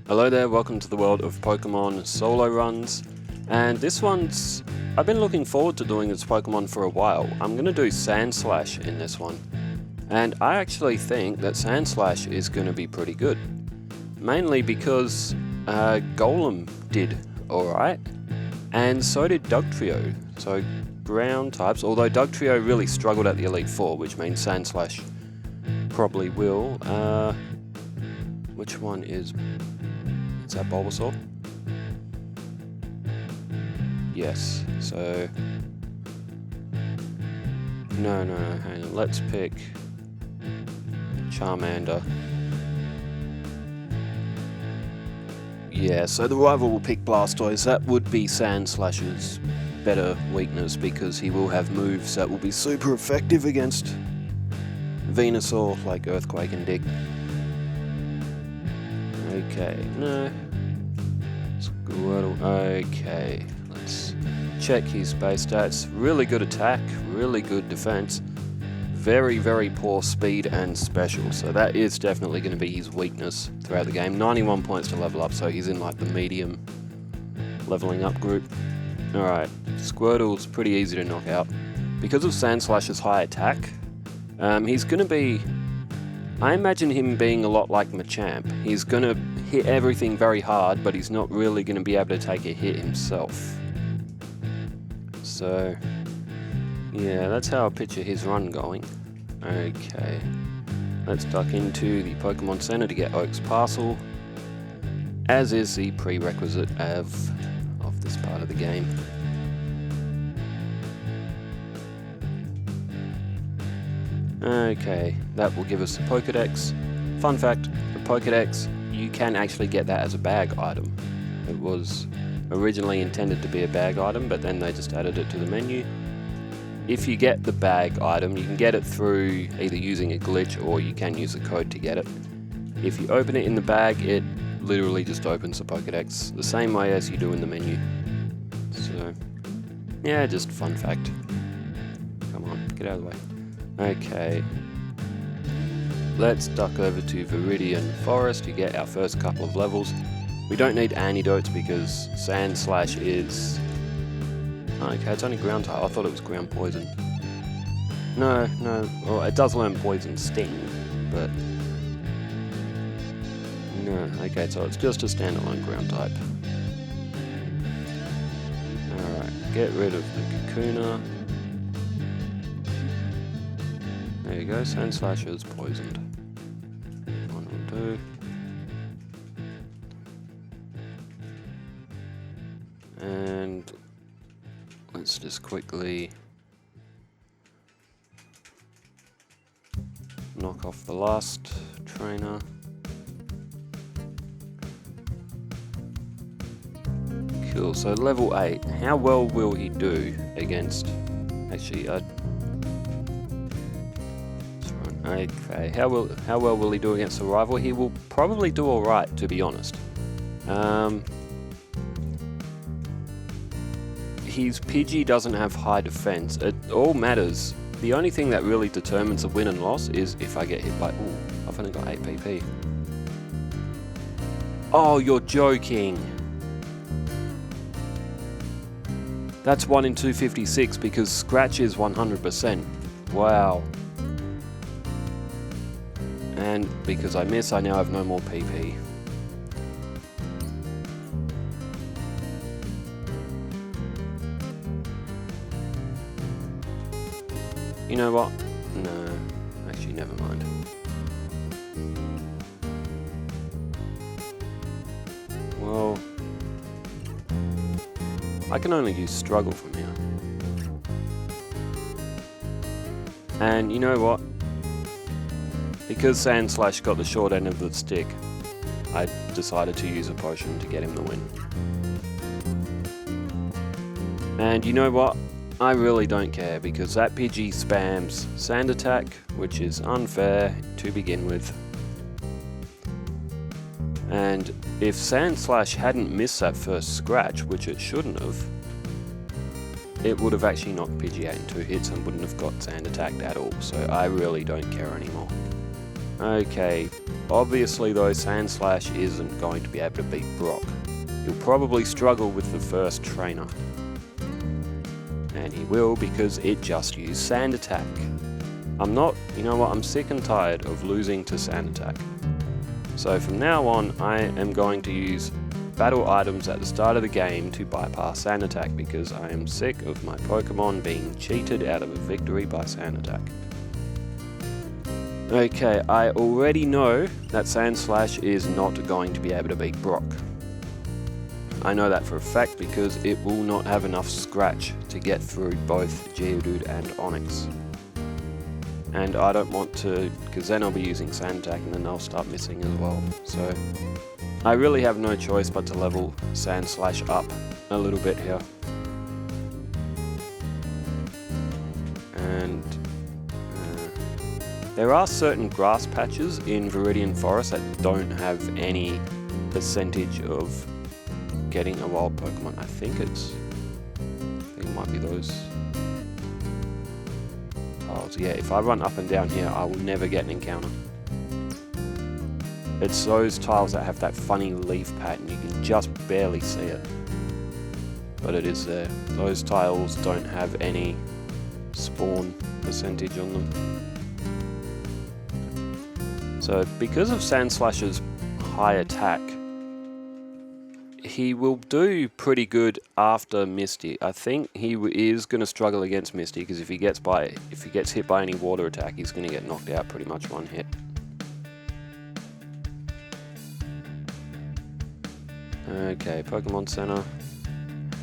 Hello there, welcome to the world of Pokemon solo runs, and this one's... I've been looking forward to doing this Pokemon for a while. I'm going to do Sandslash in this one, and I actually think that Sandslash is going to be pretty good. Mainly because Golem did alright, and so did Dugtrio, so ground types, although Dugtrio really struggled at the Elite Four, which means Sandslash probably will. Which one is that Bulbasaur? Yes, so... No, hang on, let's pick Charmander. Yeah, so the rival will pick Blastoise. That would be Sandslash's better weakness because he will have moves that will be super effective against Venusaur, like Earthquake and Dig. Okay, no. Squirtle. Okay, let's check his base stats. Really good attack, really good defense. Very, very poor speed and special, so that is definitely going to be his weakness throughout the game. 91 points to level up, so he's in like the medium leveling up group. Alright, Squirtle's pretty easy to knock out. Because of Sandslash's high attack, he's going to be... I imagine him being a lot like Machamp. He's going to hit everything very hard, but he's not really going to be able to take a hit himself. So... yeah, that's how I picture his run going. Okay, let's duck into the Pokemon Center to get Oak's Parcel, as is the prerequisite of this part of the game. Okay, that will give us the Pokedex. Fun fact, the Pokedex, you can actually get that as a bag item. It was originally intended to be a bag item, but then they just added it to the menu. If you get the bag item, you can get it through either using a glitch or you can use a code to get it. If you open it in the bag, it literally just opens the Pokedex the same way as you do in the menu. So, yeah, just fun fact. Come on, get out of the way. Okay. Let's duck over to Viridian Forest to get our first couple of levels. We don't need antidotes because Sandslash is... okay, it's only ground type. I thought it was ground poison. No. Well, it does learn poison sting, but... no, okay, so it's just a standalone ground type. Alright, get rid of the Kakuna. There you go, Sandslash is poisoned. One will do. And... let's just quickly knock off the last trainer. Cool, so level 8. How well will he do against... actually, okay, how well will he do against the rival? He will probably do alright, to be honest. His Pidgey doesn't have high defense. It all matters. The only thing that really determines the win and loss is if I get hit by... ooh, I've only got 8 PP. Oh, you're joking. That's 1 in 256 because Scratch is 100%. Wow. And because I miss, I now have no more PP. You know what? No, actually never mind. Well, I can only use Struggle from here. And you know what? Because Sandslash got the short end of the stick, I decided to use a potion to get him the win. And you know what? I really don't care because that Pidgey spams Sand Attack, which is unfair to begin with. And if Sandslash hadn't missed that first scratch, which it shouldn't have, it would have actually knocked Pidgey out in 2 hits and wouldn't have got Sand Attacked at all, so I really don't care anymore. Okay, obviously though, Sandslash isn't going to be able to beat Brock. He'll probably struggle with the first trainer. And he will because it just used Sand Attack. You know what, I'm sick and tired of losing to Sand Attack. So from now on, I am going to use battle items at the start of the game to bypass Sand Attack because I am sick of my Pokemon being cheated out of a victory by Sand Attack. Okay, I already know that Sandslash is not going to be able to beat Brock. I know that for a fact because it will not have enough scratch to get through both Geodude and Onix. And I don't want to, because then I'll be using Sand Attack and then I'll start missing as well. So I really have no choice but to level Sandslash up a little bit here. And there are certain grass patches in Viridian Forest that don't have any percentage of getting a wild Pokemon. I think it might be those tiles. Yeah, if I run up and down here, I will never get an encounter. It's those tiles that have that funny leaf pattern. You can just barely see it, but it is there. Those tiles don't have any spawn percentage on them. So because of Sandslash's high attack, he will do pretty good after Misty. I think he is going to struggle against Misty because if he gets hit by any water attack, he's going to get knocked out pretty much one hit. Okay, Pokemon Center.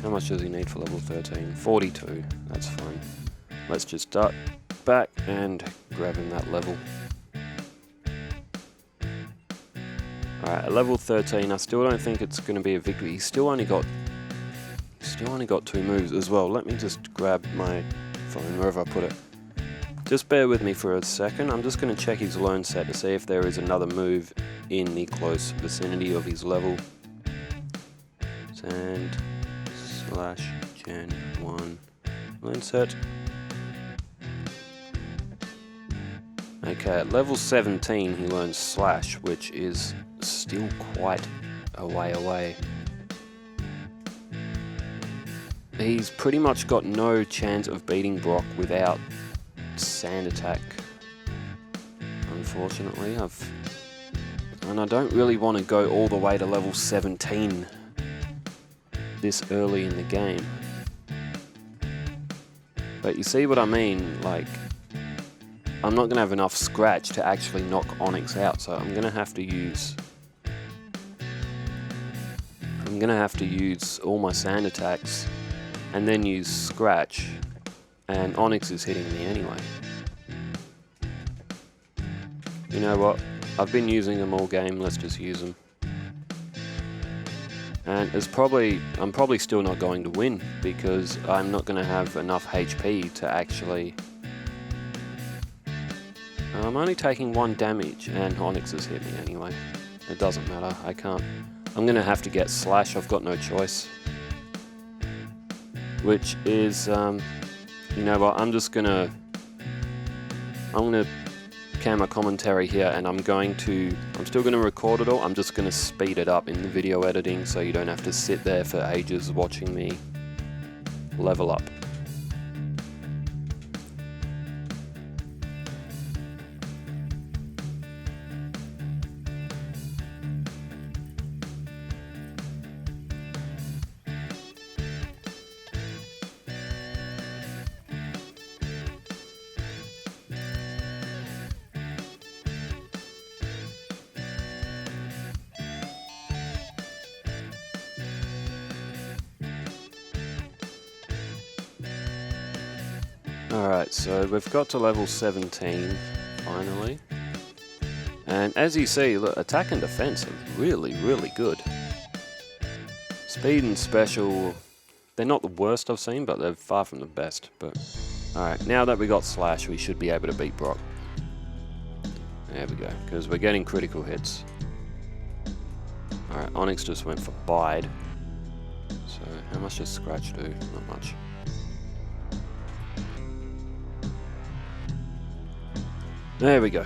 How much does he need for level 13? 42. That's fine. Let's just start back and grab him that level. Alright, at level 13, I still don't think it's going to be a victory. He's still only got 2 moves as well. Let me just grab my phone wherever I put it. Just bear with me for a second. I'm just going to check his learn set to see if there is another move in the close vicinity of his level. Sandslash Gen 1 learn set. Okay, at level 17 he learns Slash, which is still quite a way away. He's pretty much got no chance of beating Brock without Sand Attack, unfortunately. And I don't really want to go all the way to level 17 this early in the game. But you see what I mean, like, I'm not going to have enough scratch to actually knock Onix out, so I'm going to have to use all my Sand Attacks and then use Scratch, and Onix is hitting me anyway. You know what? I've been using them all game, let's just use them. And I'm probably still not going to win because I'm not going to have enough HP to actually... I'm only taking 1 damage and Onix has hit me anyway. It doesn't matter, I can't. I'm going to have to get Slash, I've got no choice. Which is, you know what, I'm going to camera commentary here and I'm still going to record it all, I'm just going to speed it up in the video editing so you don't have to sit there for ages watching me level up. Alright, so we've got to level 17, finally. And as you see, look, attack and defense are really, really good. Speed and special, they're not the worst I've seen, but they're far from the best. But alright, now that we got Slash, we should be able to beat Brock. There we go, because we're getting critical hits. Alright, Onix just went for Bide. So, how much does Scratch do? Not much. There we go.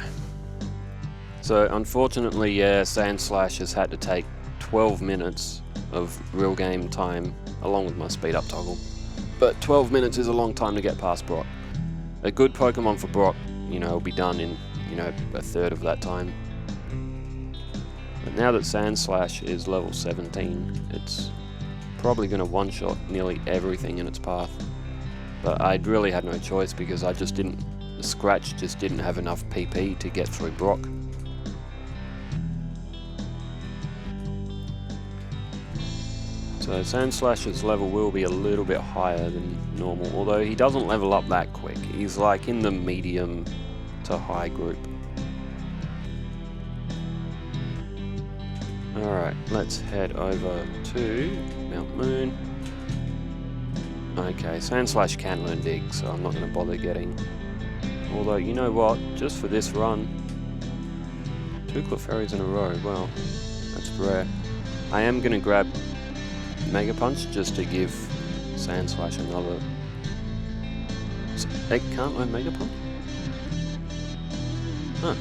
So unfortunately, yeah, Sandslash has had to take 12 minutes of real game time along with my speed up toggle. But 12 minutes is a long time to get past Brock. A good Pokemon for Brock, you know, will be done in, you know, a third of that time. But now that Sandslash is level 17, it's probably going to one-shot nearly everything in its path. But I really had no choice because I just didn't, the Scratch just didn't have enough PP to get through Brock. So Sandslash's level will be a little bit higher than normal, although he doesn't level up that quick. He's like in the medium to high group. Alright, let's head over to Mount Moon. Okay, Sandslash can learn Dig, so I'm not going to bother getting. Although, you know what, just for this run, 2 Clefairies in a row, well, that's rare. I am going to grab Mega Punch just to give Sandslash another. So they can't learn Mega Punch? Huh.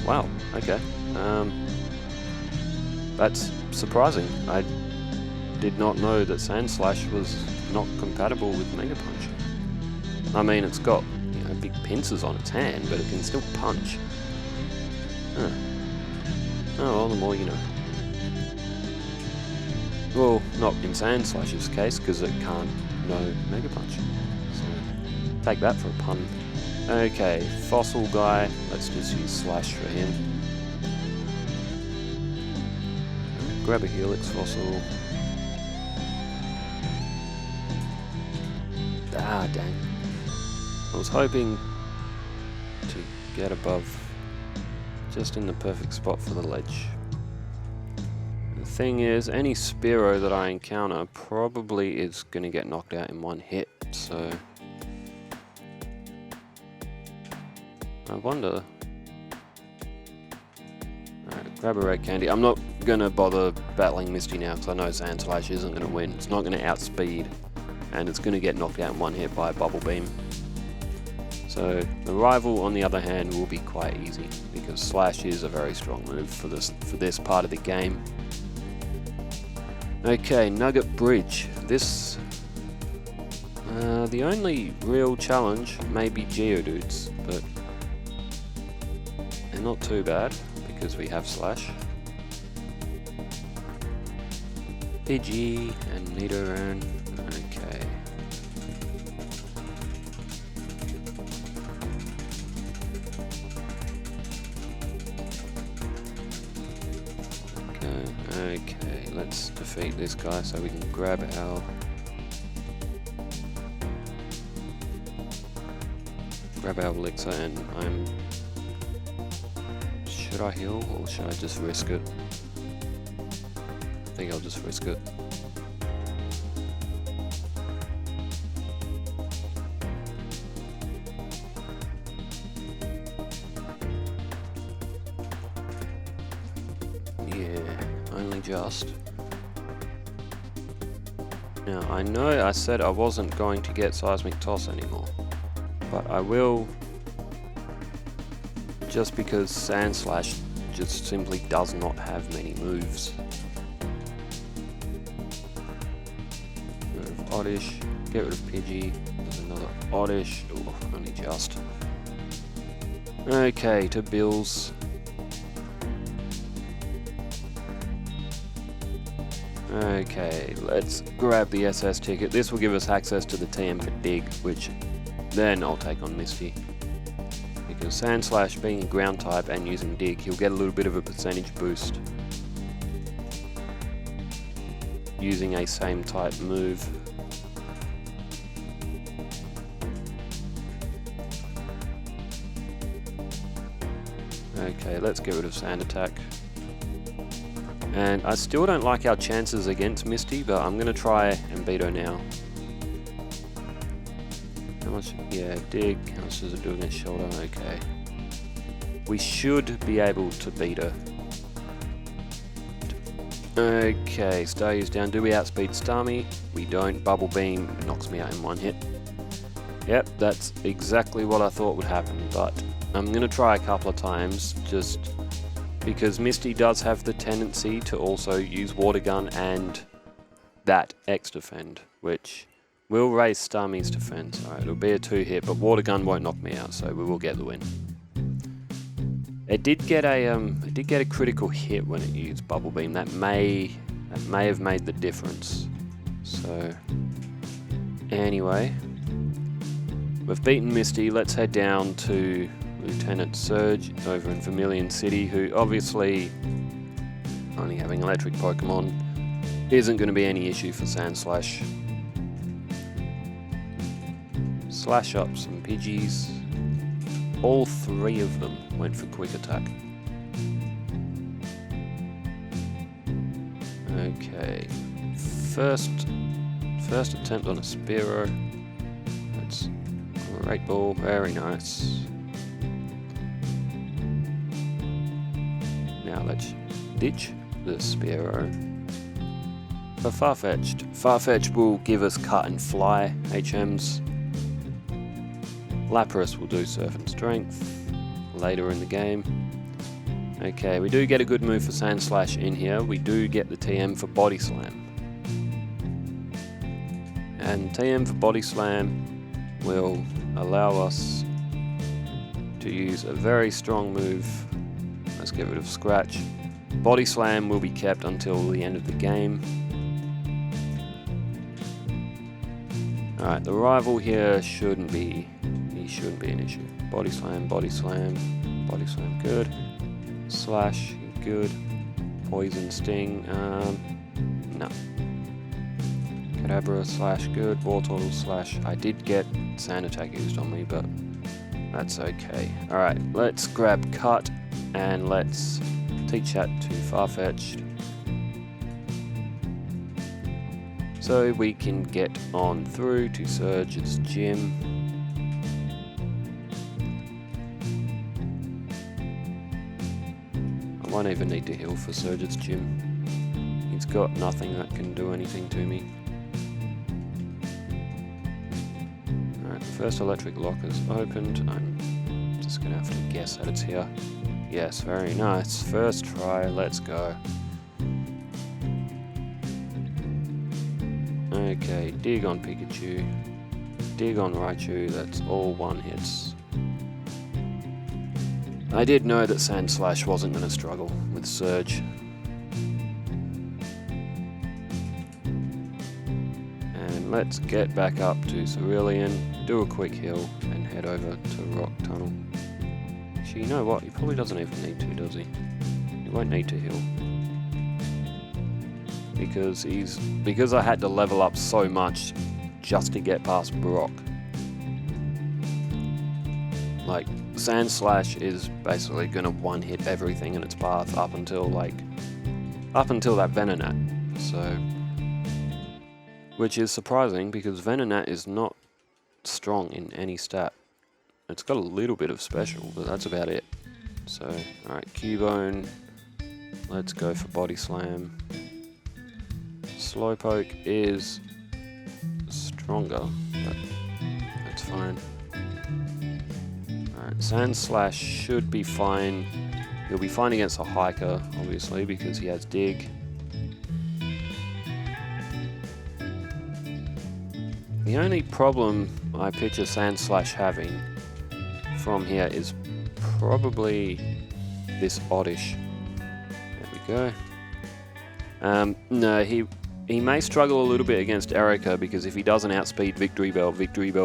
Wow, okay. That's surprising. I did not know that Sandslash was not compatible with Mega Punch. I mean, it's got, you know, big pincers on its hand, but it can still punch. Huh. Oh, well, the more you know. Well, not in Sandslash's case, because it can't know Mega Punch. So, take that for a pun. Okay, Fossil guy, let's just use Slash for him. Grab a Helix Fossil. Ah, dang. I was hoping to get above, just in the perfect spot for the ledge. The thing is, any Spearow that I encounter probably is going to get knocked out in one hit, so I wonder. Alright, grab a red candy. I'm not going to bother battling Misty now because I know Sandslash isn't going to win. It's not going to outspeed, and it's going to get knocked out in one hit by a Bubble Beam. So the rival, on the other hand, will be quite easy because Slash is a very strong move for this part of the game. Okay, Nugget Bridge. This, the only real challenge may be Geodudes, but they're not too bad because we have Slash. Pidgey and Nidoran. Okay. Okay, let's defeat this guy so we can grab our elixir, and should I heal or should I just risk it? I think I'll just risk it. Just. Now, I know I said I wasn't going to get Seismic Toss anymore, but I will, just because Sandslash just simply does not have many moves. Get rid of Oddish, get rid of Pidgey, there's another Oddish, oh, only just. Okay, to Bills. Okay, let's grab the SS ticket. This will give us access to the TM for Dig, which then I'll take on Misty. Because Sandslash being a ground type and using Dig, he'll get a little bit of a percentage boost using a same type move. Okay, let's get rid of Sand Attack. And I still don't like our chances against Misty, but I'm going to try and beat her now. How much? Yeah, Dig. How much does it do against Shoulder? Okay. We should be able to beat her. Okay, Star U's down. Do we outspeed Starmie? We don't. Bubble Beam knocks me out in one hit. Yep, that's exactly what I thought would happen, but I'm going to try a couple of times, just because Misty does have the tendency to also use Water Gun and that X defend, which will raise Starmie's defense. Alright, it'll be a 2-hit, but Water Gun won't knock me out, so we will get the win. It did get a critical hit when it used Bubble Beam. That may have made the difference. So anyway, we've beaten Misty. Let's head down to Lieutenant Surge over in Vermilion City, who obviously, only having electric Pokemon, isn't going to be any issue for Sandslash. Slash up some Pidgeys. All 3 of them went for quick attack. Okay, first attempt on a Spearow. That's a Great Ball, very nice. Now let's ditch the Spearow for Farfetch'd. Farfetch'd will give us Cut and Fly HMs. Lapras will do Surf and Strength later in the game. Okay, we do get a good move for Sandslash in here. We do get the TM for Body Slam. And TM for Body Slam will allow us to use a very strong move. Let's get rid of Scratch. Body Slam will be kept until the end of the game. Alright, the rival here shouldn't be an issue. Body Slam, Body Slam, Body Slam, good. Slash, good. Poison, Sting, no. Kadabra, Slash, good. Wartortle, Slash. I did get Sand Attack used on me, but that's okay. Alright, let's grab Cut and let's teach that to Farfetch'd, so we can get on through to Surge's gym. I won't even need to heal for Surge's gym. He's got nothing that can do anything to me. Alright, the first electric lock is opened. I'm just gonna have to guess that it's here. Yes, very nice. First try, let's go. Okay, dig on Pikachu, dig on Raichu, that's all 1-hits. I did know that Sandslash wasn't going to struggle with Surge. And let's get back up to Cerulean, do a quick heal, and head over to Rock Tunnel. Actually, you know what? He probably doesn't even need to, does he? He won't need to heal. Because I had to level up so much just to get past Brock. Like, Sandslash is basically gonna 1-hit everything in its path up until that Venonat. So, which is surprising because Venonat is not strong in any stat. It's got a little bit of special, but that's about it. So, alright, Cubone. Let's go for Body Slam. Slowpoke is stronger, but that's fine. Alright, Sandslash should be fine. He'll be fine against a Hiker, obviously, because he has Dig. The only problem I picture Sandslash having from here is probably this Oddish. There we go. No, he may struggle a little bit against Erica because if he doesn't outspeed Victory Bell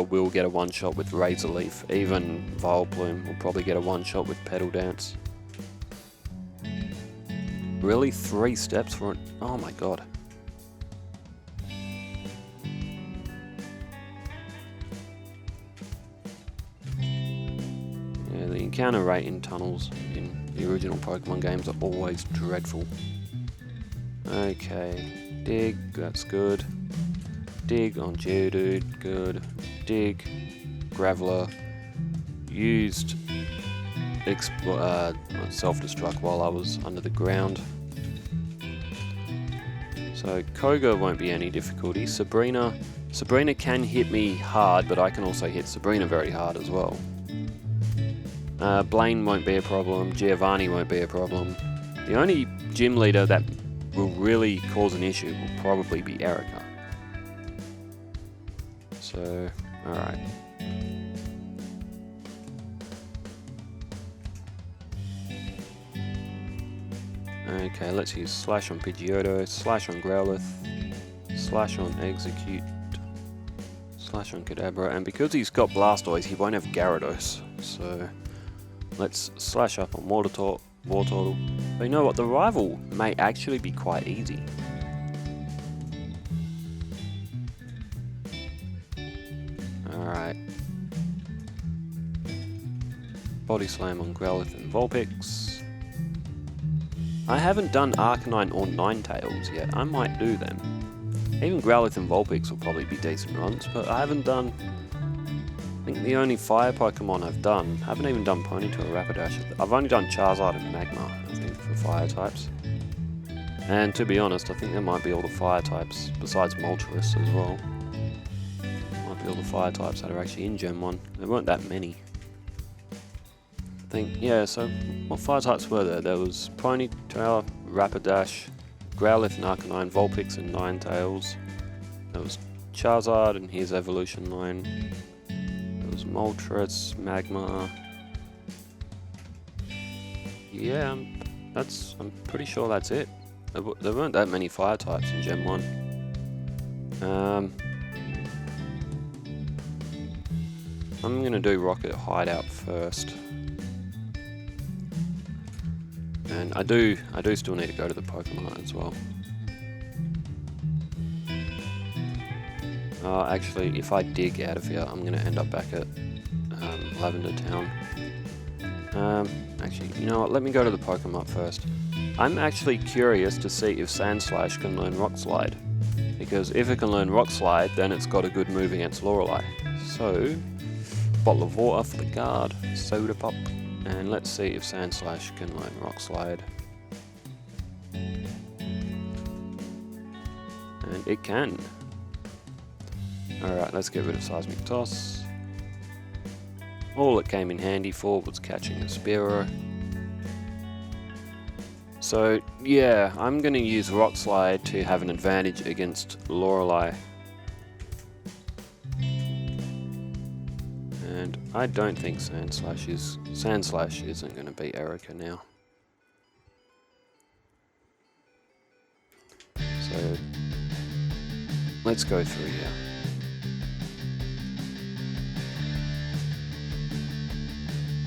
will get a one-shot with Razor Leaf. Even Vileplume will probably get a one-shot with Petal Dance. Really? 3 steps for it? Oh my god. Yeah, the encounter rate in tunnels in the original Pokemon games are always dreadful. Okay, Dig, that's good. Dig on Geodude, good. Dig, Graveler, used self-destruct while I was under the ground. So Koga won't be any difficulty. Sabrina can hit me hard, but I can also hit Sabrina very hard as well. Blaine won't be a problem, Giovanni won't be a problem. The only gym leader that will really cause an issue will probably be Erica. So, alright. Okay, let's use Slash on Pidgeotto, Slash on Growlithe, Slash on Execute, Slash on Kadabra, and because he's got Blastoise, he won't have Gyarados. So, let's Slash up on Wartortle. But you know what, the rival may actually be quite easy. Alright. Body Slam on Growlithe and Vulpix. I haven't done Arcanine or Ninetales yet, I might do them. Even Growlithe and Vulpix will probably be decent runs, but I haven't done... I think the only fire Pokemon I've done, I haven't even done Ponyta or Rapidash. I've only done Charizard and Magma, I think, for fire types. And to be honest, I think there might be all the fire types, besides Moltres as well. Might be all the fire types that are actually in Gen 1. There weren't that many. Yeah, so what fire types were there? There was Ponyta, Rapidash, Growlithe and Arcanine, Vulpix and Ninetales. There was Charizard and his evolution line. There was Moltres, Magma. Yeah, I'm pretty sure that's it. There weren't that many fire types in Gen 1. I'm gonna do Rocket Hideout first. And I do still need to go to the Pokemon as well. Actually, if I dig out of here, I'm going to end up back at Lavender Town. Actually, you know what? Let me go to the Pokemon first. I'm actually curious to see if Sandslash can learn Rock Slide. Because if it can learn Rock Slide, then it's got a good move against Lorelei. So, bottle of water for the guard, soda pop. And let's see if Sandslash can learn Rock Slide. And it can. Alright, let's get rid of Seismic Toss. All it came in handy for was catching a Spearow. So, yeah, I'm going to use Rock Slide to have an advantage against Lorelei. And I don't think Sandslash isn't going to beat Erica now. So let's go through here.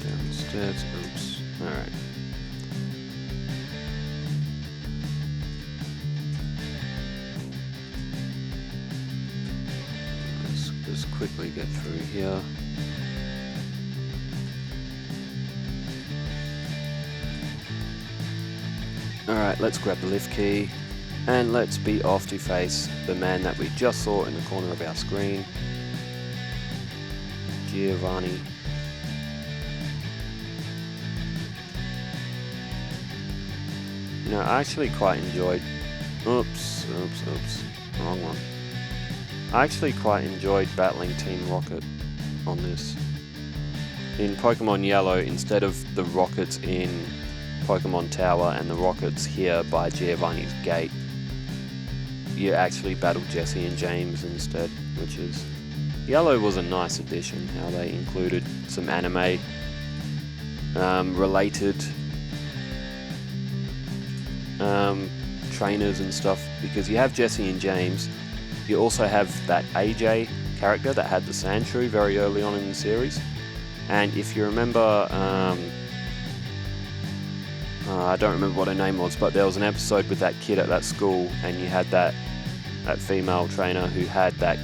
Downstairs, oops. Alright. Let's just quickly get through here. Alright, let's grab the lift key, and let's be off to face the man that we just saw in the corner of our screen, Giovanni. You know, I actually quite enjoyed... Oops, wrong one. I actually quite enjoyed battling Team Rocket on this. In Pokemon Yellow, instead of the Rockets in Pokemon Tower and the Rockets here by Giovanni's gate, you actually battle Jesse and James instead, which is... Yellow was a nice addition, how they included some anime related trainers and stuff, because you have Jesse and James, you also have that AJ character that had the Sandshrew very early on in the series, and if you remember, I don't remember what her name was, but there was an episode with that kid at that school, and you had that female trainer who had that,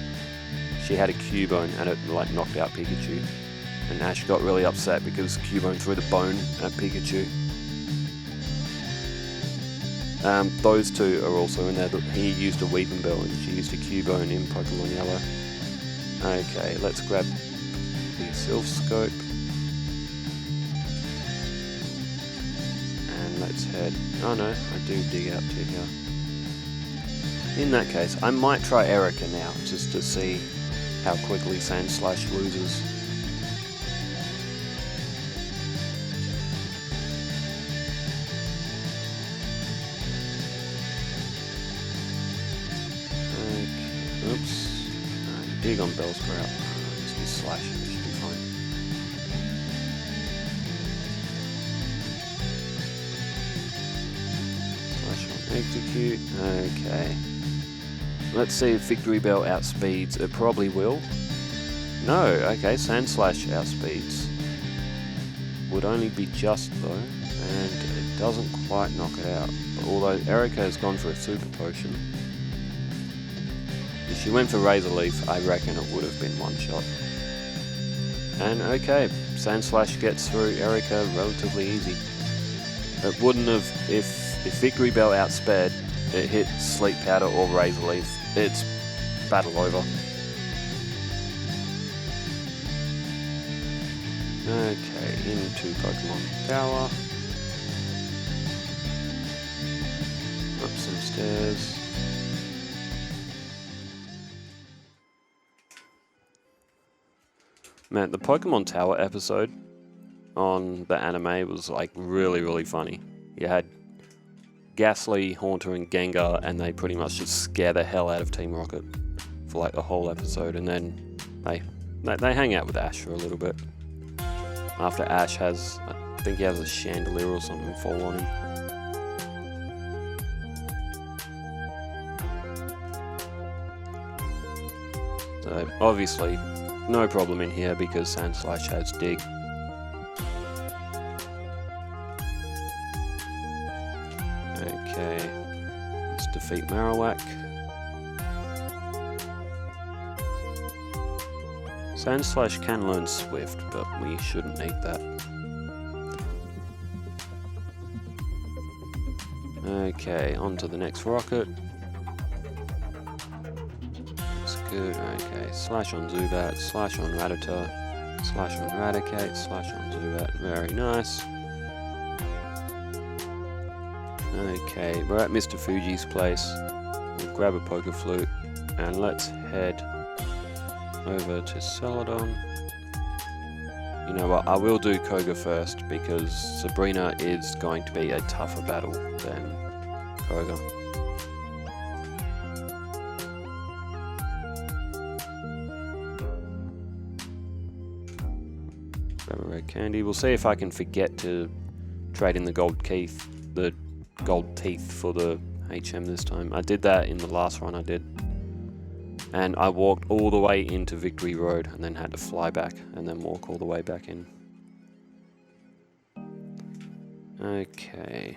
she had a Cubone and it like knocked out Pikachu, and Ash got really upset because Cubone threw the bone at Pikachu. Those two are also in there. He used a Weepinbell and she used a Cubone in Pokemon Yellow. Okay, let's grab the Sylph Scope. And let's head... Oh no, I do dig out to here. In that case, I might try Erica now, just to see how quickly Sandslash loses. Oops. Dig on Bellsprout. Just use Slash. It should be fine. Slash on Execute. Okay. Let's see if Victory Bell outspeeds. It probably will. No. Okay. Sandslash outspeeds. Would only be just though. And it doesn't quite knock it out. But although Erica has gone for a Super Potion. If she went for Razor Leaf, I reckon it would have been one shot. And okay, Sandslash gets through Erica relatively easy. It wouldn't have, if Victory Bell outsped, it hit Sleep Powder or Razor Leaf, it's battle over. Okay, into Pokemon Tower. Up some stairs. Man, the Pokemon Tower episode on the anime was like really funny. You had Ghastly, Haunter, and Gengar, and they pretty much just scare the hell out of Team Rocket for like the whole episode, and then they hang out with Ash for a little bit. After Ash has, I think he has a chandelier or something fall on him. So obviously, no problem in here because Sandslash has Dig. Okay, let's defeat Marowak. Sandslash can learn Swift, but we shouldn't need that. Okay, on to the next rocket. Good, okay, Slash on Zubat, Slash on Rattata, Slash on Raticate, Slash on Zubat, very nice. Okay, we're at Mr. Fuji's place. We'll grab a Poké Flute and let's head over to Celadon. You know what, I will do Koga first because Sabrina is going to be a tougher battle than Koga. Grab a red candy. We'll see if I can forget to trade in the gold teeth for the HM this time. I did that in the last run I did. And I walked all the way into Victory Road and then had to fly back and then walk all the way back in. Okay.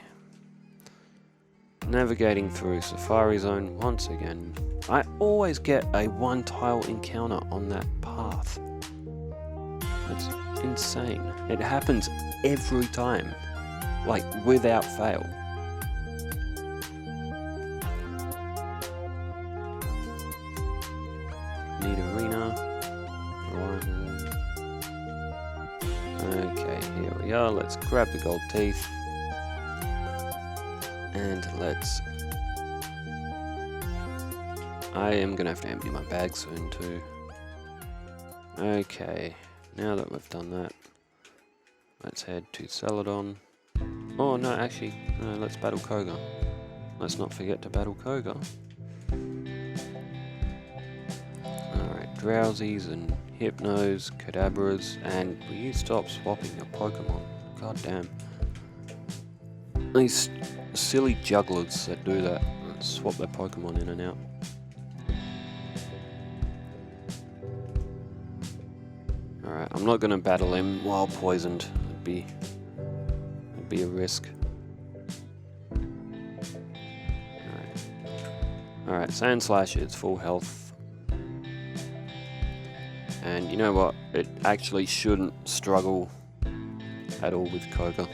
Navigating through Safari Zone once again. I always get a one-tile encounter on that path. That's insane. It happens every time. Like, without fail. Need arena. Okay, here we are. Let's grab the gold teeth. And let's... I am gonna have to empty my bag soon too. Okay, now that we've done that, let's head to Celadon. Oh no, actually, no, let's battle Koga. Let's not forget to battle Koga. Alright, Drowsies and Hypnos, Kadabras, and will you stop swapping your Pokemon? God damn. These silly jugglers that do that, swap their Pokemon in and out. Alright, I'm not going to battle him while poisoned. It'd be a risk. Alright, Sandslash is full health. And you know what? It actually shouldn't struggle at all with Koga.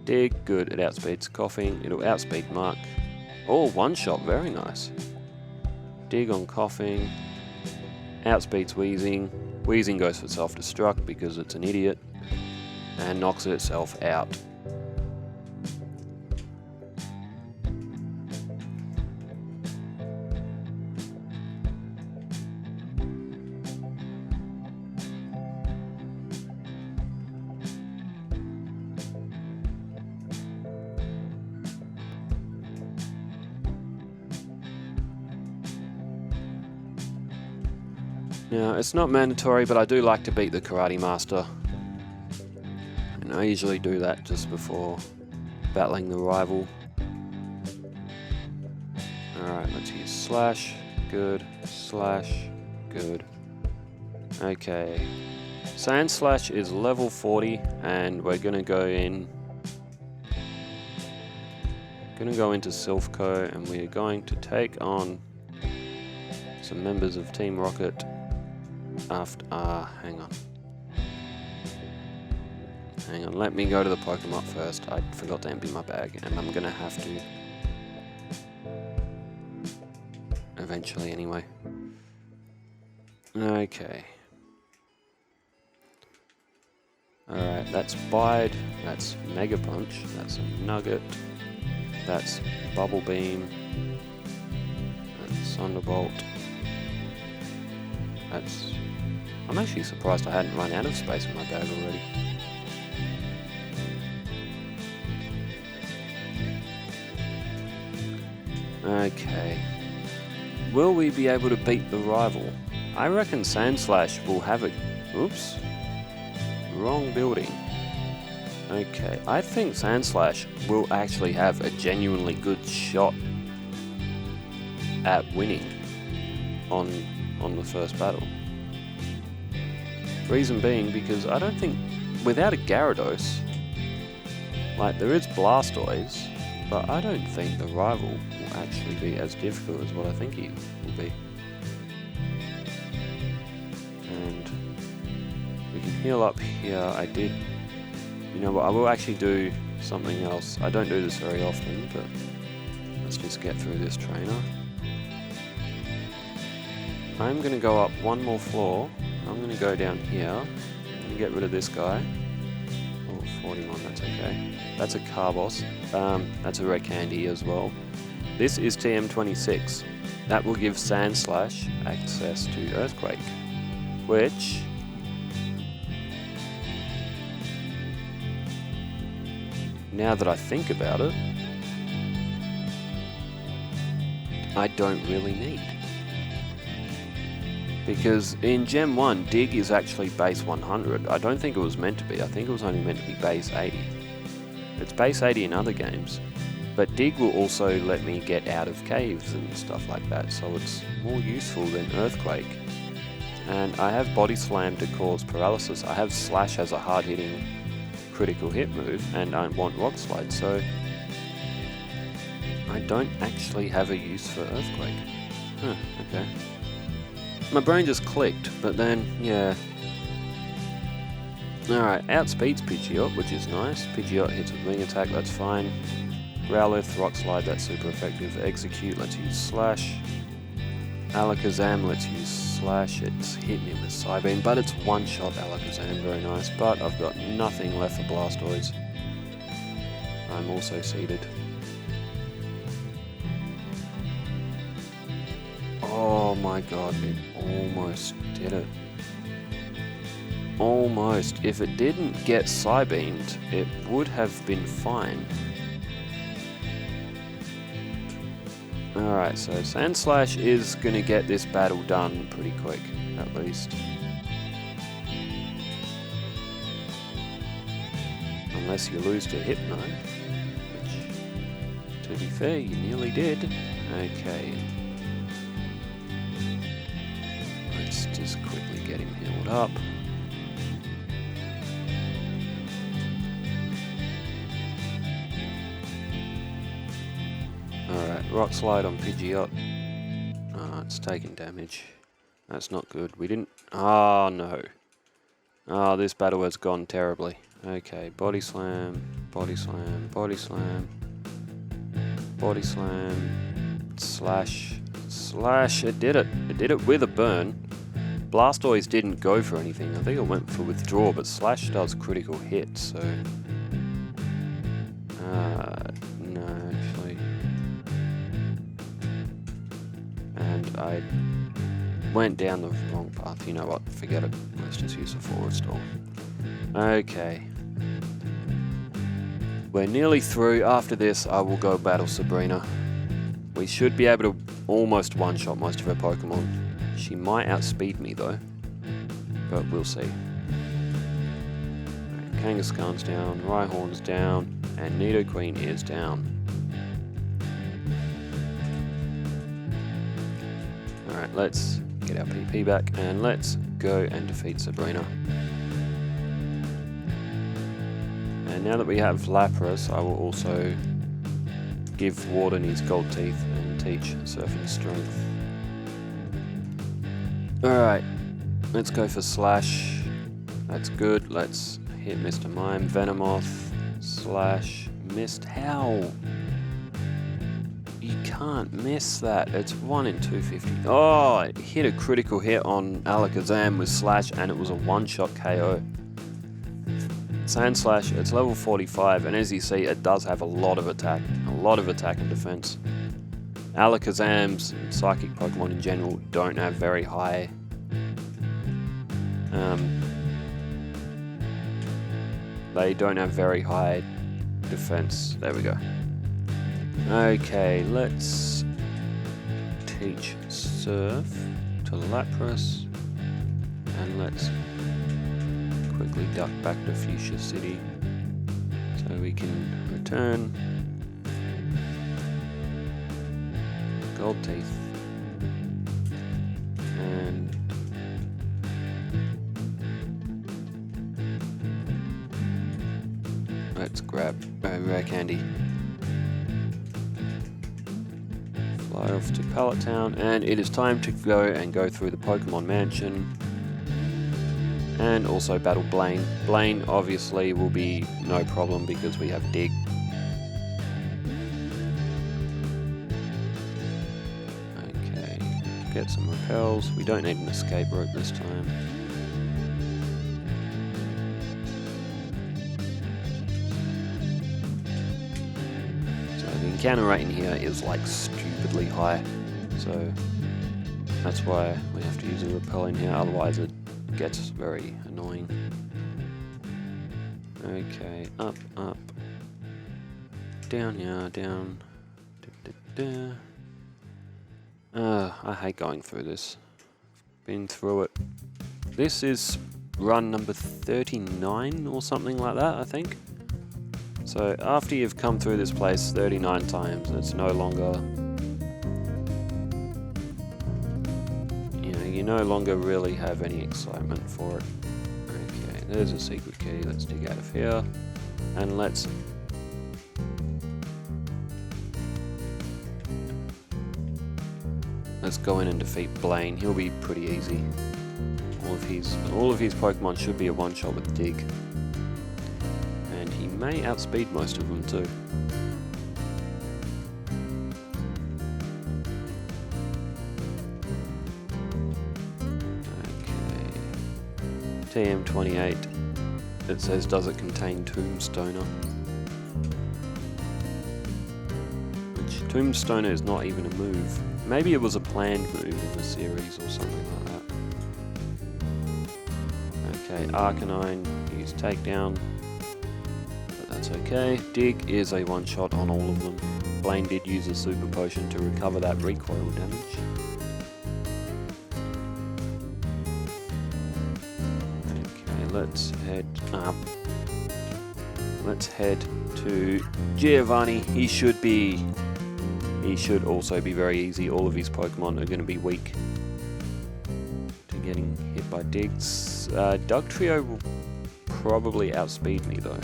Dig, good, it outspeeds Coughing, it'll outspeed Mark. Oh, one shot, very nice. Dig on Coughing, outspeeds Wheezing. Wheezing goes for self-destruct because it's an idiot, and knocks itself out. Now, it's not mandatory, but I do like to beat the Karate Master. And I usually do that just before battling the rival. Alright, let's use Slash. Good. Slash. Good. Okay. Sandslash is level 40, and we're gonna go into Silphco, and we're going to take on some members of Team Rocket after... hang on. Hang on, let me go to the Pokemon first. I forgot to empty my bag, and I'm gonna have to... eventually, anyway. Okay. Alright, that's Bide, that's Mega Punch, that's a Nugget, that's Bubble Beam, that's Thunderbolt, that's... I'm actually surprised I hadn't run out of space in my bag already. Okay. Will we be able to beat the rival? I reckon Sandslash will have a... Oops. Wrong building. Okay, I think Sandslash will actually have a genuinely good shot at winning on the first battle. Reason being because I don't think, without a Gyarados, like there is Blastoise, but I don't think the rival will actually be as difficult as what I think he will be. And we can heal up here. I did, you know what, I will actually do something else. I don't do this very often, but let's just get through this trainer. I'm going to go up one more floor. I'm going to go down here and get rid of this guy. Oh, 41, that's okay. That's a Carbos. That's a Red Candy as well. This is TM26. That will give Sandslash access to Earthquake, which... now that I think about it, I don't really need. Because in Gen 1, Dig is actually base 100. I don't think it was meant to be. I think it was only meant to be base 80. It's base 80 in other games. But Dig will also let me get out of caves and stuff like that, so it's more useful than Earthquake. And I have Body Slam to cause paralysis. I have Slash as a hard-hitting critical hit move, and I want Rock Slide, so I don't actually have a use for Earthquake. Huh, okay. My brain just clicked, but then, yeah. Alright, outspeeds Pidgeot, which is nice. Pidgeot hits with Wing Attack, that's fine. Growlithe, Rock Slide, that's super effective. Execute, let's use Slash. Alakazam, let's use Slash. It's hit me with Psybeam, but it's one-shot Alakazam, very nice. But I've got nothing left for Blastoise. I'm also seeded. Oh my god, it almost did it. Almost. If it didn't get Psybeamed, it would have been fine. Alright, so Sandslash is going to get this battle done pretty quick, at least. Unless you lose to Hypno, which, to be fair, you nearly did. Okay. Let's just quickly get him healed up. Alright, Rock Slide on Pidgeot. It's taking damage. That's not good. We didn't... oh, no. Oh, this battle has gone terribly. Okay, Body Slam, Body Slam, Body Slam, Body Slam, Slash, Slash, it did it. It did it with a burn. Blastoise didn't go for anything. I think it went for withdraw, but Slash does critical hit, so... no, actually... and I went down the wrong path. You know what? Forget it. Let's just use a forward stall. Okay. We're nearly through. After this, I will go battle Sabrina. We should be able to almost one-shot most of her Pokemon. She might outspeed me though, but we'll see. Kangaskhan's down, Rhyhorn's down, and Nidoqueen is down. Alright, let's get our PP back and let's go and defeat Sabrina. And now that we have Lapras, I will also give Warden his Gold Teeth and teach Surfing Strength. Alright, let's go for Slash. That's good. Let's hit Mr. Mime. Venomoth, Slash, missed. How? You can't miss that. It's 1 in 250. Oh, it hit a critical hit on Alakazam with Slash and it was a one-shot KO. Sandslash, it's level 45, and as you see, it does have a lot of attack and defense. Alakazams and Psychic Pokemon in general don't have very high defense. There we go. Okay, let's teach Surf to Lapras, and let's quickly duck back to Fuchsia City so we can return Gold Teeth and let's grab Rare Candy. Fly off to Pallet Town, and it is time to go through the Pokemon Mansion and also battle Blaine. Blaine obviously will be no problem because we have Dig. Okay, get some repels. We don't need an escape rope this time. So the encounter rate in here is like stupidly high, so that's why we have to use a repel in here, otherwise it gets very annoying. Okay, up, up, down, yeah, down. I hate going through this. Been through it. This is run number 39 or something like that, I think. So after you've come through this place 39 times, it's no longer, you no longer really have any excitement for it. Okay, there's a secret key. Let's dig out of here, and let's go in and defeat Blaine. He'll be pretty easy. All of his Pokemon should be a one-shot with Dig, and he may outspeed most of them too. TM28, it says, does it contain Tombstoner? Which Tombstoner is not even a move. Maybe it was a planned move in the series or something like that. Okay, Arcanine, use Takedown, but that's okay. Dig is a one-shot on all of them. Blaine did use a Super Potion to recover that recoil damage. Let's head up. Let's head to Giovanni. He should also be very easy. All of his Pokemon are going to be weak to getting hit by Digs. Dugtrio will probably outspeed me though.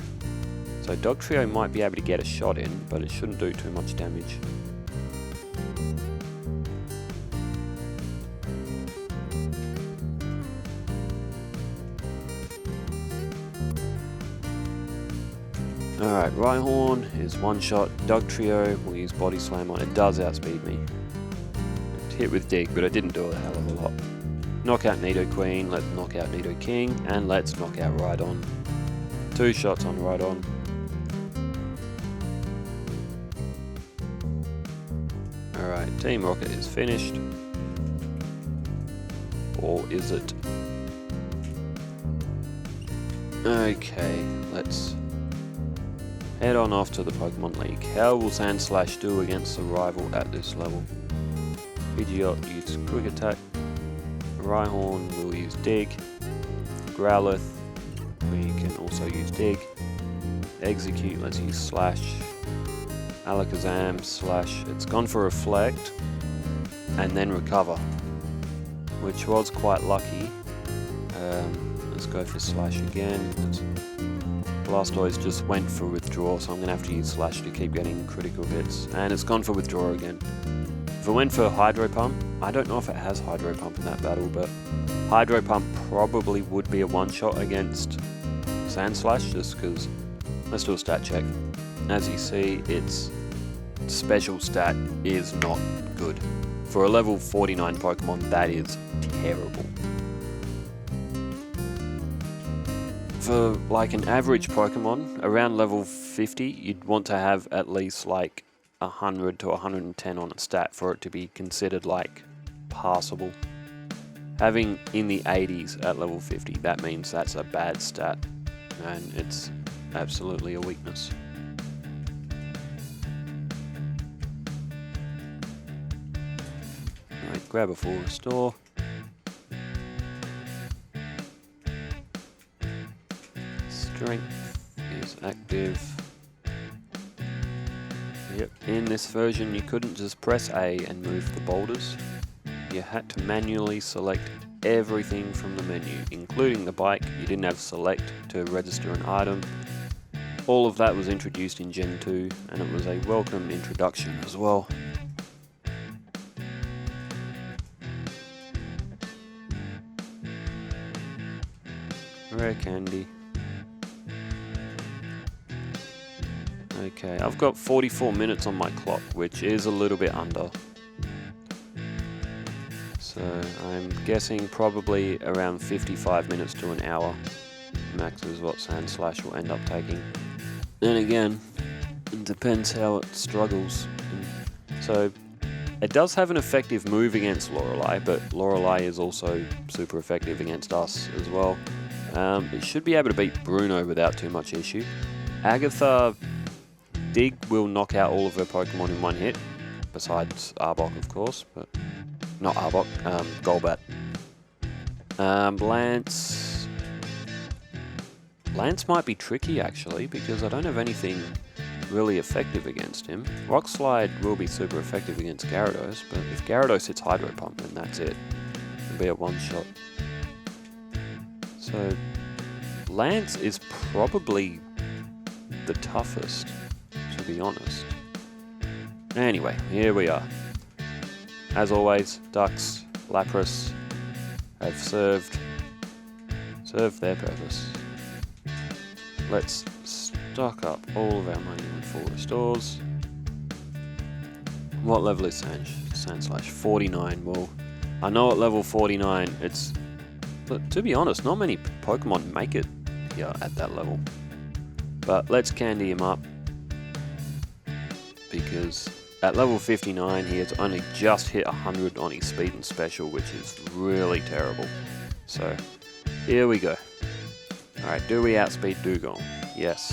So Dugtrio might be able to get a shot in, but it shouldn't do too much damage. Alright, Rhyhorn is one shot. Dugtrio will use Body Slam on it. It does outspeed me. It hit with Dig, but it didn't do a hell of a lot. Knock out Nidoqueen, let's knock out Nidoking, and let's knock out Rhydon. 2 shots on Rhydon. Alright, Team Rocket is finished. Or is it? Okay, let's head on off to the Pokemon League. How will Sandslash do against a rival at this level? Pidgeot used Quick Attack. Rhyhorn, we'll use Dig. Growlithe, we can also use Dig. Execute, let's use Slash. Alakazam, Slash. It's gone for Reflect and then Recover, which was quite lucky. Let's go for Slash again. Blastoise just went for Withdraw, so I'm going to have to use Slash to keep getting critical hits. And it's gone for Withdraw again. If it went for Hydro Pump, I don't know if it has Hydro Pump in that battle, but Hydro Pump probably would be a one-shot against Sandslash, just because... Let's do a stat check. As you see, its special stat is not good. For a level 49 Pokemon, that is terrible. For like an average Pokemon, around level 50, you'd want to have at least like 100 to 110 on a stat for it to be considered like passable. Having in the 80s at level 50, that means that's a bad stat, and it's absolutely a weakness. Right, grab a full restore. Strength is active. Yep, in this version you couldn't just press A and move the boulders. You had to manually select everything from the menu, including the bike. You didn't have select to register an item. All of that was introduced in Gen 2, and it was a welcome introduction as well. Rare candy. Okay, I've got 44 minutes on my clock, which is a little bit under. So I'm guessing probably around 55 minutes to an hour max is what Sandslash will end up taking. Then again, it depends how it struggles. So it does have an effective move against Lorelei, but Lorelei is also super effective against us as well. It should be able to beat Bruno without too much issue. Agatha, Dig will knock out all of her Pokemon in one hit, besides Arbok of course, but not Arbok, Golbat. Lance might be tricky actually, because I don't have anything really effective against him. Rock Slide will be super effective against Gyarados, but if Gyarados hits Hydro Pump, then that's it. It'll be a one-shot. So Lance is probably the toughest, to be honest. Anyway, here we are. As always, Ducks, Lapras have served their purpose. Let's stock up all of our money on full restores. What level is Sandslash? 49. Well, I know at level 49 it's... But to be honest, not many Pokemon make it here at that level. But let's candy him up, because at level 59 he has only just hit 100 on his speed and special, which is really terrible. So here we go. Alright, do we outspeed Dugong? Yes.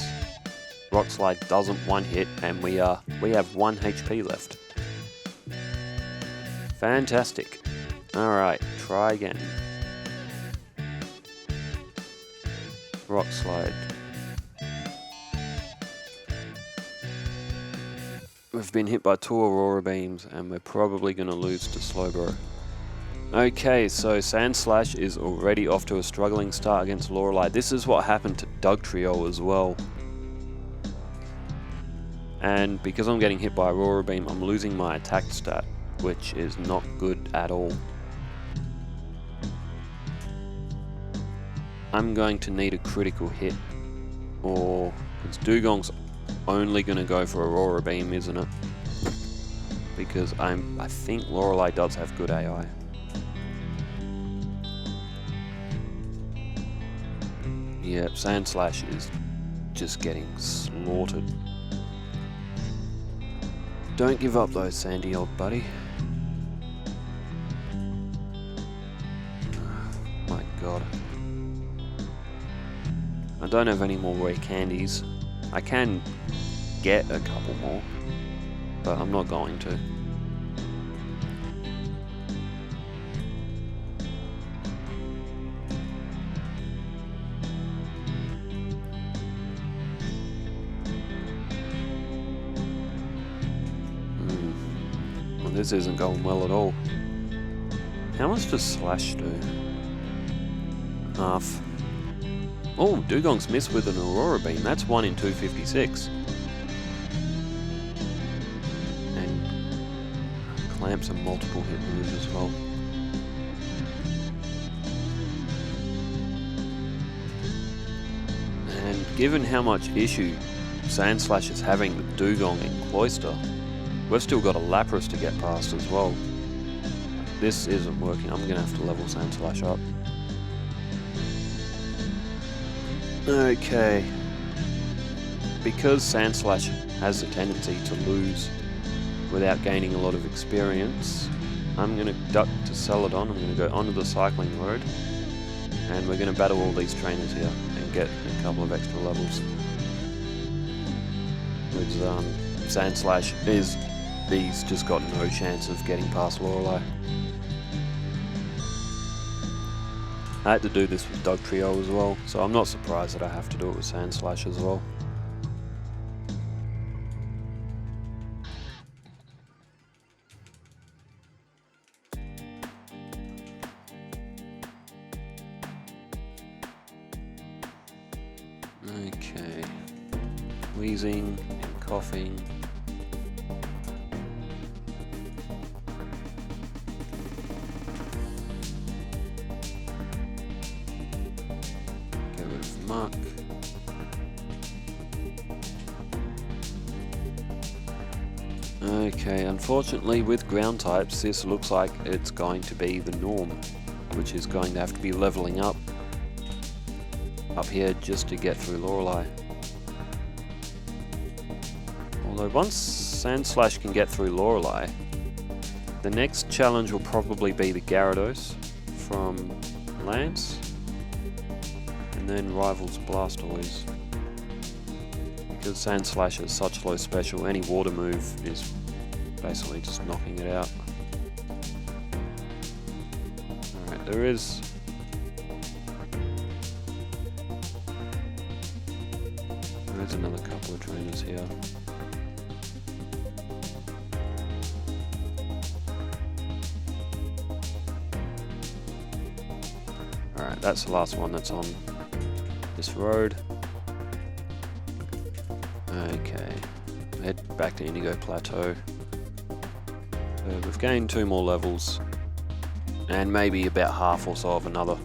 Rock Slide doesn't one hit, and we have 1 HP left. Fantastic. Alright, try again. Rock Slide. We've been hit by 2 Aurora Beams, and we're probably going to lose to Slowbro. Okay, so Sandslash is already off to a struggling start against Lorelei. This is what happened to Dugtrio as well. And because I'm getting hit by Aurora Beam, I'm losing my attack stat, which is not good at all. I'm going to need a critical hit, or because Dugong's only going to go for Aurora Beam, isn't it? Because I think Lorelei does have good AI. Yep, Sandslash is just getting slaughtered. Don't give up though, Sandy, old buddy. Oh, my god. I don't have any more rare candies. I can get a couple more, but I'm not going to. This isn't going well at all. How much does Slash do? Half. Oh, Dugong's missed with an Aurora Beam. That's 1 in 256. And Clamps are multiple hit moves as well. And given how much issue Sandslash is having with Dugong and Cloyster, we've still got a Lapras to get past as well. This isn't working. I'm going to have to level Sandslash up. Okay. Because Sandslash has a tendency to lose without gaining a lot of experience, I'm going to duck to Celadon. I'm going to go onto the cycling road, and we're going to battle all these trainers here and get a couple of extra levels. With Sandslash he's just got no chance of getting past Lorelei. I had to do this with Dugtrio as well, so I'm not surprised that I have to do it with Sandslash as well. Okay, wheezing and coughing. Get rid of Muck. Okay, unfortunately with ground types this looks like it's going to be the norm, which is going to have to be leveling up here just to get through Lorelei. Although once Sandslash can get through Lorelei, the next challenge will probably be the Gyarados from Lance, and then Rivals Blastoise. Because Sandslash has such low special, any water move is basically just knocking it out. Alright, there is another couple of trainers here. Alright, that's the last one that's on this road. Okay, head back to Indigo Plateau. We've gained 2 more levels and maybe about half or so of another.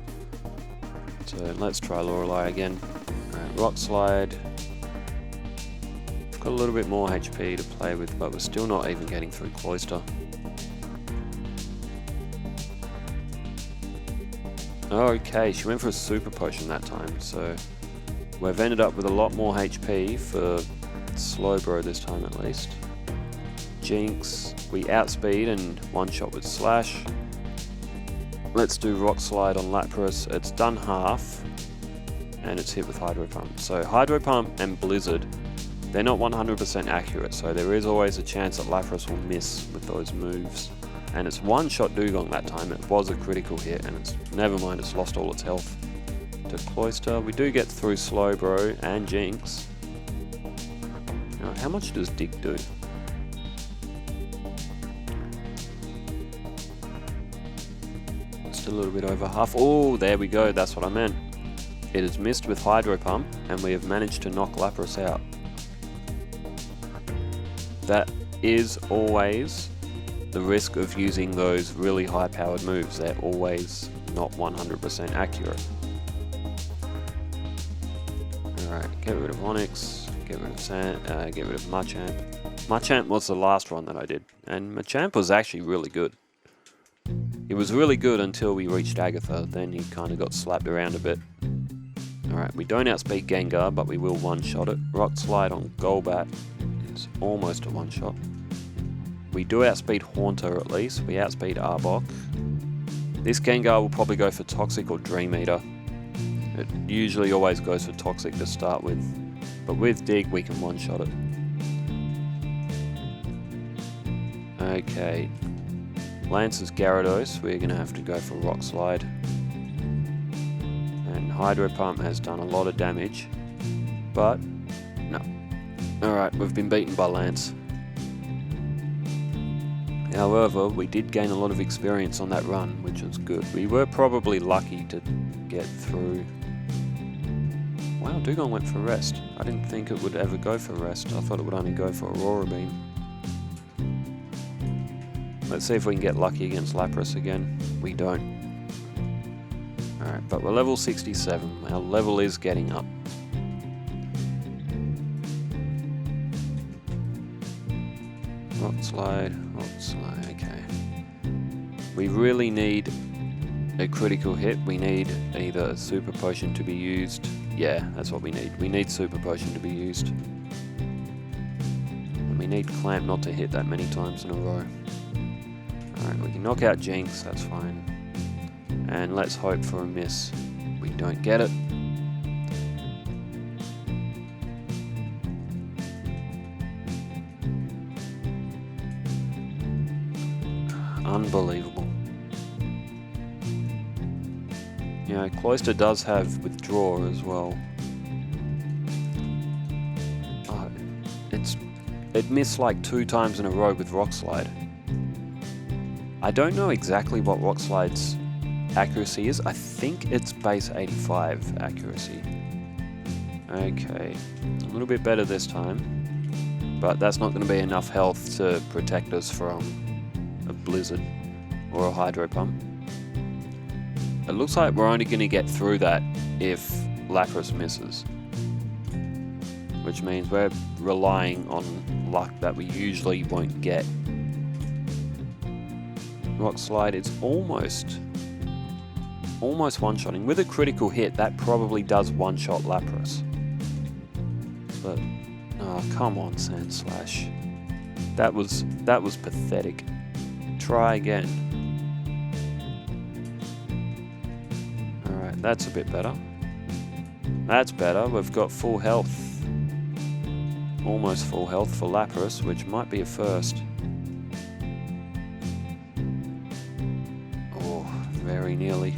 So let's try Lorelei again. Alright, Rock Slide. Got a little bit more HP to play with, but we're still not even getting through Cloyster. Okay, she went for a Super Potion that time, so we've ended up with a lot more HP for Slowbro this time at least. Jinx, we outspeed and one-shot with Slash. Let's do Rock Slide on Lapras. It's done half, and it's hit with Hydro Pump. So Hydro Pump and Blizzard, they're not 100% accurate, so there is always a chance that Lapras will miss with those moves. And it's one-shot Dugong that time. It was a critical hit, and it's never mind, it's lost all its health to Cloyster. We do get through Slowbro and Jinx. Now, how much does Dig do? Just a little bit over half. Oh, there we go. That's what I meant. It is missed with Hydro Pump, and we have managed to knock Lapras out. That is always the risk of using those really high-powered moves. They're always not 100% accurate. Alright, get rid of Onyx, get rid of Machamp. Machamp was the last one that I did, and Machamp was actually really good. He was really good until we reached Agatha, then he kind of got slapped around a bit. Alright, we don't outspeed Gengar, but we will one-shot it. Rock Slide on Golbat. It's almost a one-shot. We do outspeed Haunter at least. We outspeed Arbok. This Gengar will probably go for Toxic or Dream Eater. It usually always goes for Toxic to start with, but with Dig we can one-shot it. Okay, Lance's Gyarados, we're going to have to go for Rock Slide. And Hydro Pump has done a lot of damage, but no. Alright, we've been beaten by Lance. However, we did gain a lot of experience on that run, which was good. We were probably lucky to get through. Wow, Dugong went for rest. I didn't think it would ever go for rest. I thought it would only go for Aurora Beam. Let's see if we can get lucky against Lapras again. We don't. Alright, but we're level 67. Our level is getting up. Rock slide, okay. We really need a critical hit. We need either a super potion to be used. Yeah, that's what we need. We need super potion to be used. And we need Clamp not to hit that many times in a row. Alright, we can knock out Jinx, that's fine. And let's hope for a miss. We don't get it. Unbelievable. You know, Cloyster does have withdraw as well. It missed like 2 times in a row with Rock Slide. I don't know exactly what Rock Slide's accuracy is. I think it's base 85 accuracy. Okay, a little bit better this time, but that's not going to be enough health to protect us from a blizzard or a hydro pump. It looks like we're only going to get through that if Lapras misses, which means we're relying on luck that we usually won't get. Rock Slide is almost one-shotting. With a critical hit, that probably does one-shot Lapras. But, oh, come on, Sandslash. That was pathetic. Try again. Alright, that's a bit better. That's better. We've got full health. Almost full health for Lapras, which might be a first. Oh, very nearly.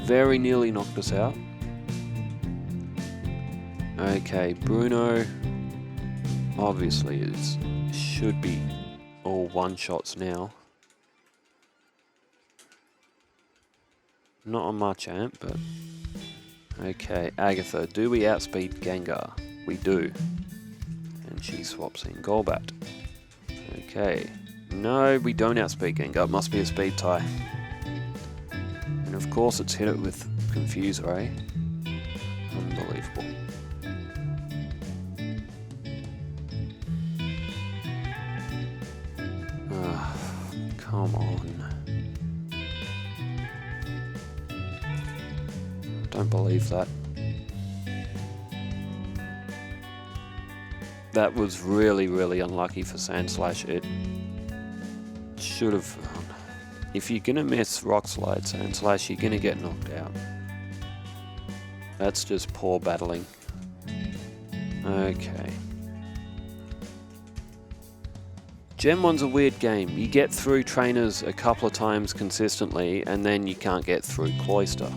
Very nearly knocked us out. Okay, Bruno obviously should be all one-shots now. Not on Machamp, but... Okay, Agatha, do we outspeed Gengar? We do. And she swaps in Golbat. Okay. No, we don't outspeed Gengar. It must be a speed tie. And of course it's hit it with Confuse Ray. Unbelievable. Come on. Don't believe that. That was really, really unlucky for Sandslash. It should have... If you're going to miss Rock Slide, Sandslash, you're going to get knocked out. That's just poor battling. Okay. Gen 1's a weird game. You get through trainers a couple of times consistently, and then you can't get through Cloyster.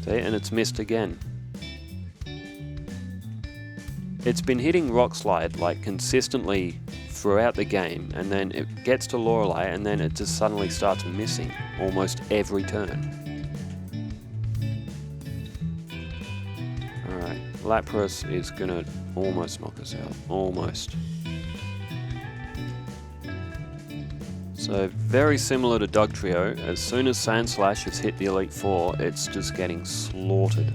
See, and it's missed again. It's been hitting Rock Slide like consistently throughout the game, and then it gets to Lorelei, and then it just suddenly starts missing almost every turn. Alright, Lapras is gonna almost knock us out. Almost. So, very similar to Dugtrio, as soon as Sandslash has hit the Elite Four, it's just getting slaughtered.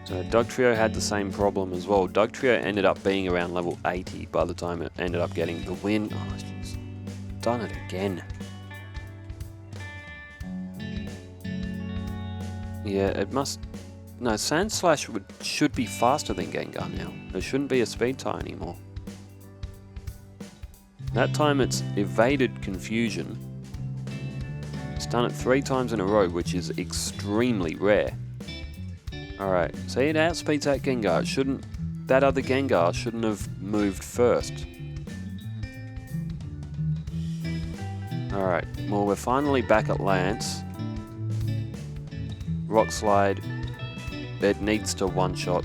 So Dugtrio had the same problem as well. Dugtrio ended up being around level 80 by the time it ended up getting the win. Oh, she's done it again. Yeah, it must... No, Sandslash should be faster than Gengar now. There shouldn't be a speed tie anymore. That time it's evaded Confusion. It's done it 3 times in a row, which is extremely rare. Alright, see, it outspeeds that Gengar. It shouldn't... That other Gengar shouldn't have moved first. Alright, well, we're finally back at Lance. Rock Slide, it needs to one-shot.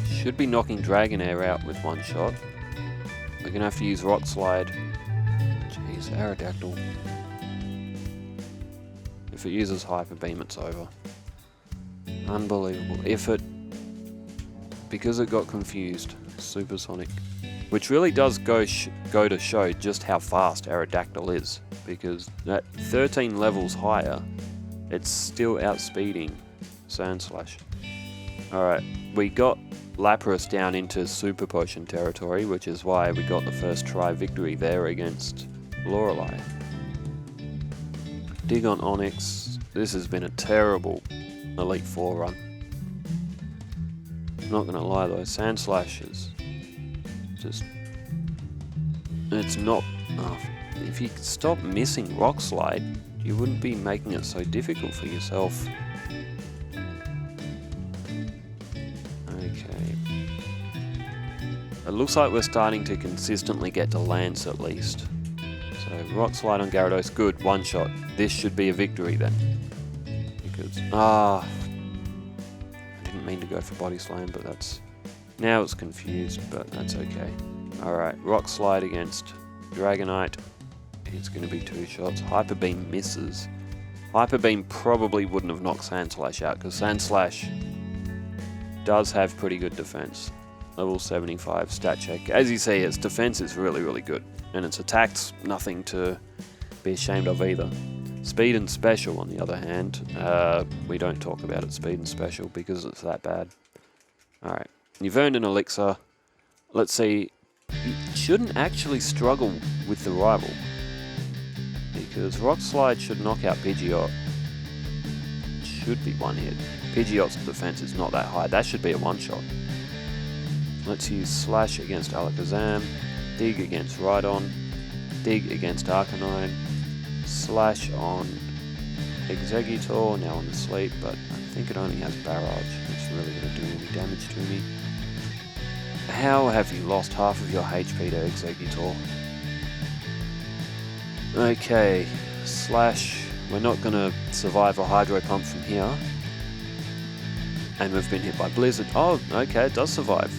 Should be knocking Dragonair out with one shot. We're gonna have to use Rock Slide. Jeez, Aerodactyl. If it uses Hyper Beam, it's over. Unbelievable. Because it got confused, Supersonic. Which really does go to show just how fast Aerodactyl is. Because at 13 levels higher, it's still outspeeding Sandslash. Alright, we got Lapras down into Super Potion territory, which is why we got the first try victory there against Lorelei. Dig on Onix. This has been a terrible Elite Four run. Not gonna lie though, Sandslash is just... It's not... Oh, if you could stop missing Rock Slide, you wouldn't be making it so difficult for yourself. Okay. It looks like we're starting to consistently get to Lance at least. So Rock Slide on Gyarados, good, one shot. This should be a victory then. Because, I didn't mean to go for Body Slam, but that's... Now it's confused, but that's okay. Alright, Rock Slide against Dragonite. It's going to be two shots. Hyper Beam misses. Hyper Beam probably wouldn't have knocked Sandslash out, because Sandslash does have pretty good defense. Level 75 stat check. As you see, its defense is really, really good. And its attack's nothing to be ashamed of either. Speed and Special, on the other hand, we don't talk about its Speed and Special because it's that bad. Alright, you've earned an Elixir. Let's see. You shouldn't actually struggle with the rival, because Rock Slide should knock out Pidgeot. Should be one hit. Pidgeot's defense is not that high. That should be a one-shot. Let's use Slash against Alakazam, Dig against Rhydon, Dig against Arcanine, Slash on Exeggutor, now on the sleep, but I think it only has Barrage. It's really going to do any damage to me. How have you lost half of your HP to Exeggutor? Okay, Slash, we're not going to survive a Hydro Pump from here. And we've been hit by Blizzard. Oh, okay, it does survive.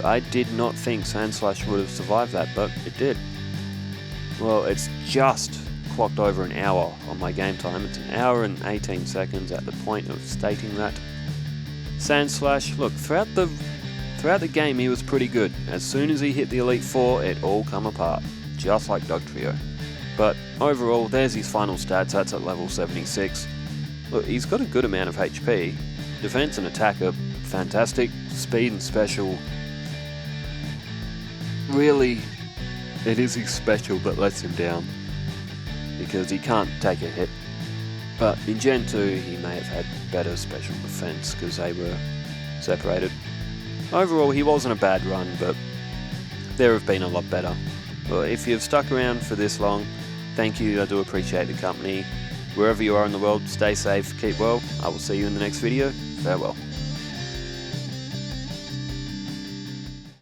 I did not think Sandslash would have survived that, but it did. Well, it's just clocked over an hour on my game time. It's an hour and 18 seconds at the point of stating that. Sandslash, look, throughout the game he was pretty good. As soon as he hit the Elite Four, it all come apart, just like Dugtrio. But overall, there's his final stats. That's at level 76. Look, he's got a good amount of HP. Defense and attack are fantastic. Speed and Special, really, it is his special that lets him down, because he can't take a hit. But in Gen 2 he may have had better special defense because they were separated. Overall he wasn't a bad run, but there have been a lot better. Well, if you've stuck around for this long, thank you, I do appreciate the company. Wherever you are in the world, stay safe, keep well. I will see you in the next video. Farewell.